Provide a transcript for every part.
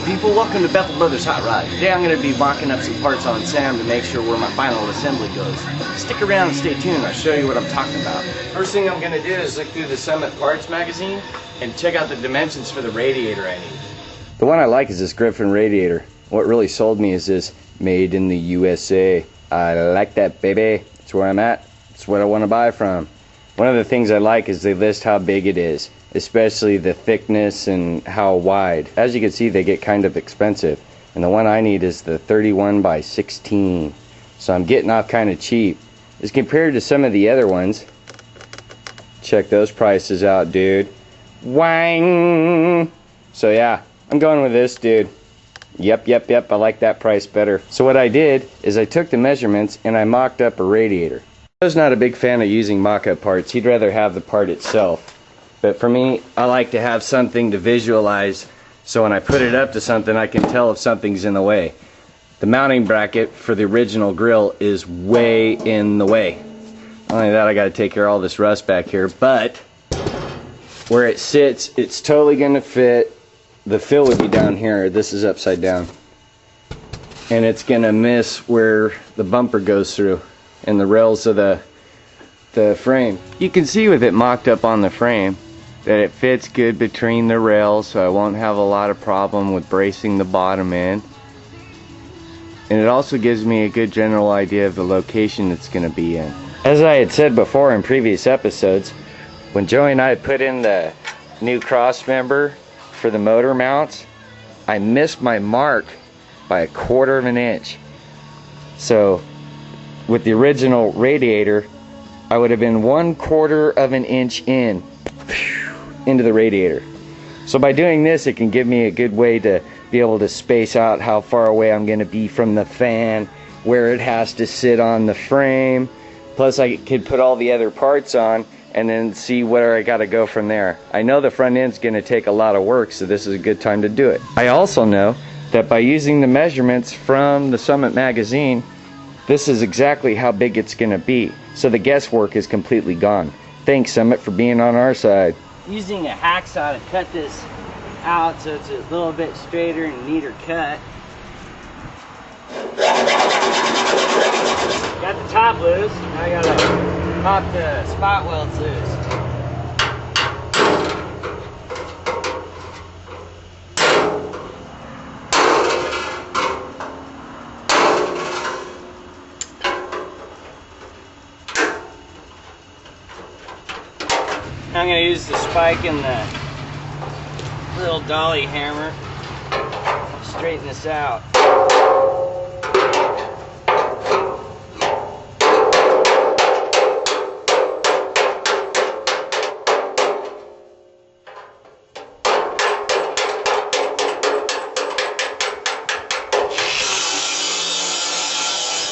people, welcome to Bethel Brothers Hot Rod. Today I'm going to be mocking up some parts on Sam to make sure where my final assembly goes. Stick around and stay tuned, I'll show you what I'm talking about. First thing I'm going to do is look through the Summit Parts magazine and check out the dimensions for the radiator I need. The one I like is this Griffin radiator. What really sold me is this made in the USA. I like that, baby. That's where I'm at. That's what I want to buy from. One of the things I like is they list how big it is, especially the thickness and how wide. As you can see, they get kind of expensive, and the one I need is the 31 by 16, so I'm getting off kind of cheap as compared to some of the other ones. Check those prices out, dude. Wang! So yeah, I'm going with this, dude. Yep, I like that price better. So what I did is I took the measurements and I mocked up a radiator. Joe's not a big fan of using mock-up parts. He'd rather have the part itself. But for me, I like to have something to visualize, so when I put it up to something, I can tell if something's in the way. The mounting bracket for the original grill is way in the way. Not only that, I got to take care of all this rust back here, but where it sits, it's totally going to fit. The fill would be down here. This is upside down. And it's going to miss where the bumper goes through and the rails of the frame. You can see with it mocked up on the frame that it fits good between the rails, so I won't have a lot of problem with bracing the bottom end. And it also gives me a good general idea of the location it's going to be in. As I had said before in previous episodes, when Joey and I put in the new cross member for the motor mounts, I missed my mark by 1/4 of an inch. So with the original radiator, I would have been 1/4 of an inch into the radiator. So by doing this, it can give me a good way to be able to space out how far away I'm going to be from the fan, where it has to sit on the frame. Plus I could put all the other parts on and then see where I got to go from there. I know the front end's going to take a lot of work, so this is a good time to do it. I also know that by using the measurements from the Summit magazine, this is exactly how big it's going to be. So the guesswork is completely gone. Thanks, Summit, for being on our side. Using a hacksaw to cut this out so it's a little bit straighter and neater cut. Got the top loose. Now I gotta pop the spot welds loose. I'm going to use the spike and the little dolly hammer to straighten this out.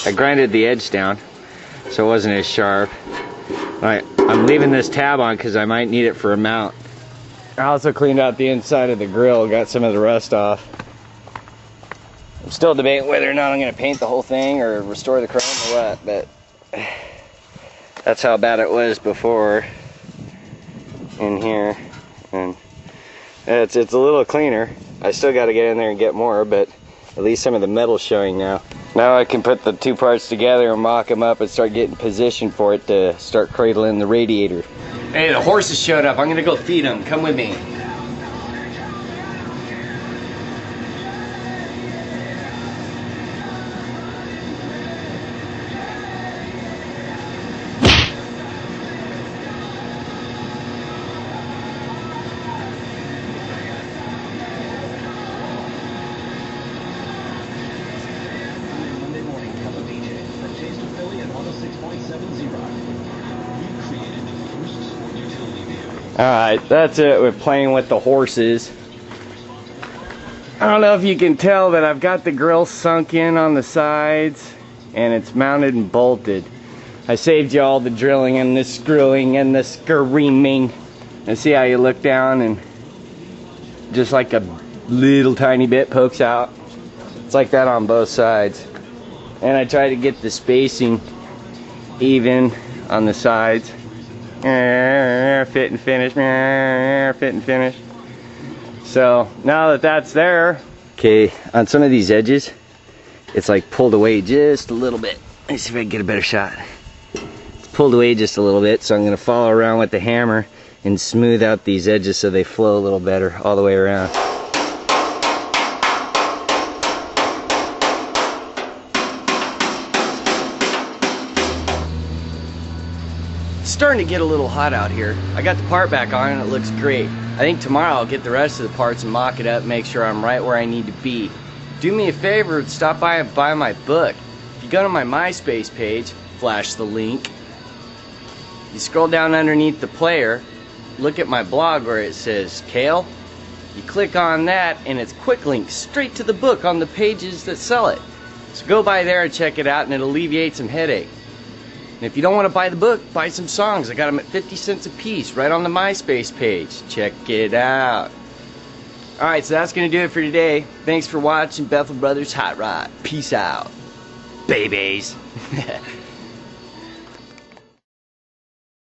I grinded the edge down so it wasn't as sharp. I'm leaving this tab on because I might need it for a mount. I also cleaned out the inside of the grill, got some of the rust off. I'm still debating whether or not I'm going to paint the whole thing or restore the chrome or what, but that's how bad it was before in here. And it's a little cleaner. I still got to get in there and get more, but at least some of the metal's showing now. Now I can put the two parts together and mock them up and start getting positioned for it to start cradling the radiator. Hey, the horses showed up. I'm gonna go feed them. Come with me. Alright, that's it with playing with the horses. I don't know if you can tell that I've got the grill sunk in on the sides and it's mounted and bolted. I saved you all the drilling and the screwing and the screaming. And see how you look down and just like a little tiny bit pokes out. It's like that on both sides. And I try to get the spacing even on the sides. Fit and finish, fit and finish. So now that that's there, Okay, on some of these edges, it's like pulled away just a little bit. Let me see if I can get a better shot. It's pulled away just a little bit, so I'm going to follow around with the hammer and smooth out these edges so they flow a little better all the way around. It's starting to get a little hot out here. I got the part back on and it looks great. I think tomorrow I'll get the rest of the parts and mock it up, make sure I'm right where I need to be. Do me a favor and stop by and buy my book. If you go to my MySpace page, flash the link. You scroll down underneath the player, look at my blog where it says Kale. You click on that and it's quick links straight to the book on the pages that sell it. So go by there and check it out and it'll alleviate some headache. And if you don't want to buy the book, buy some songs. I got them at 50 cents a piece right on the MySpace page. Check it out. Alright, so that's going to do it for today. Thanks for watching Bethel Brothers Hot Rod. Peace out, babies.